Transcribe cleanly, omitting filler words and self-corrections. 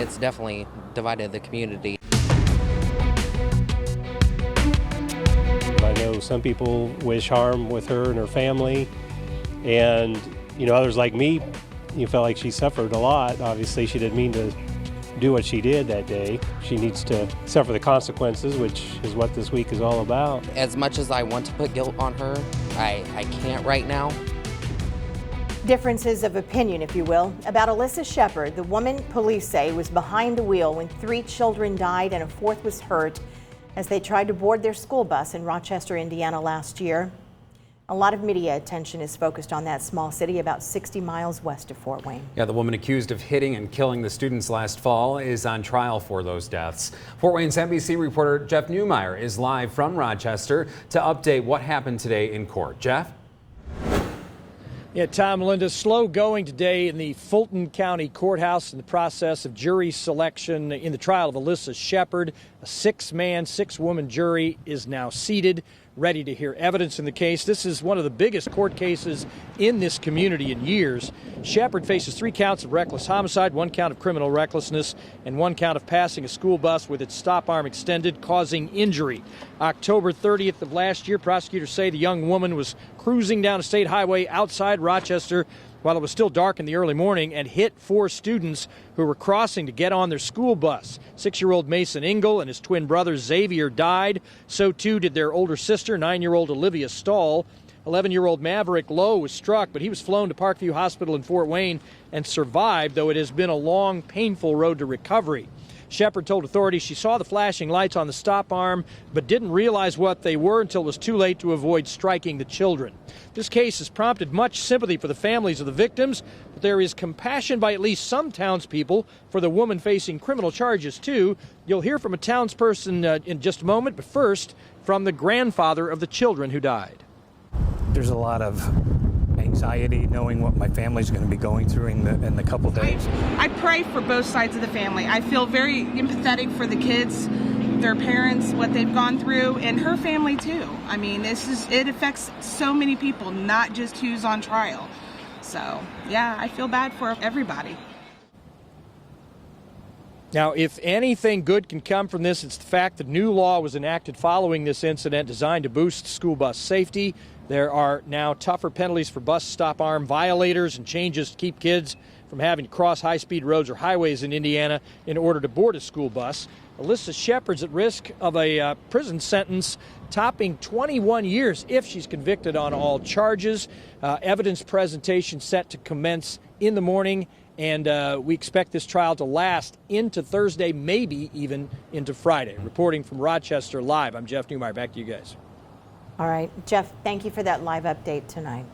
it's definitely divided the community. I know some people wish harm with her and her family, and others like me, felt like she suffered a lot. Obviously, she didn't mean to do what she did that day. She needs to suffer the consequences, which is what this week is all about. As much as I want to put guilt on her, I can't right now. Differences of opinion, if you will, about Alyssa Shepard, the woman police say was behind the wheel when 3 children died and a 4th was hurt as they tried to board their school bus in Rochester, Indiana last year. A lot of media attention is focused on that small city about 60 miles west of Fort Wayne. Yeah, the woman accused of hitting and killing the students last fall is on trial for those deaths. Fort Wayne's NBC reporter Jeff Newmeyer is live from Rochester to update what happened today in court. Jeff? Yeah, Tom, Linda, slow going today in the Fulton County Courthouse in the process of jury selection in the trial of Alyssa Shepard. A 6-man, 6-woman jury is now seated, ready to hear evidence in the case. This is one of the biggest court cases in this community in years. Shepard faces 3 counts of reckless homicide, 1 count of criminal recklessness, and 1 count of passing a school bus with its stop arm extended, causing injury. October 30th of last year, prosecutors say the young woman was cruising down a state highway outside Rochester while it was still dark in the early morning and hit 4 students who were crossing to get on their school bus. 6-year-old Mason Engel and his twin brother Xavier died. So too did their older sister, 9-year-old Olivia Stahl. 11-year-old Maverick Lowe was struck, but he was flown to Parkview Hospital in Fort Wayne and survived, though it has been a long, painful road to recovery. Shepard told authorities she saw the flashing lights on the stop arm but didn't realize what they were until it was too late to avoid striking the children. This case has prompted much sympathy for the families of the victims, but there is compassion by at least some townspeople for the woman facing criminal charges, too. You'll hear from a townsperson in just a moment, but first, from the grandfather of the children who died. There's a lot of anxiety knowing what my family's going to be going through in the couple days. I pray for both sides of the family. I feel very empathetic for the kids, their parents, what they've gone through, and her family too. I mean, it affects so many people, not just who's on trial. So, yeah, I feel bad for everybody. Now, if anything good can come from this, it's the fact that new law was enacted following this incident designed to boost school bus safety. There are now tougher penalties for bus stop arm violators and changes to keep kids from having to cross high-speed roads or highways in Indiana in order to board a school bus. Alyssa Shepard's at risk of a prison sentence topping 21 years if she's convicted on all charges. Evidence presentation set to commence in the morning, and we expect this trial to last into Thursday, maybe even into Friday. Reporting from Rochester Live, I'm Jeff Newmeyer. Back to you guys. All right, Jeff, thank you for that live update tonight.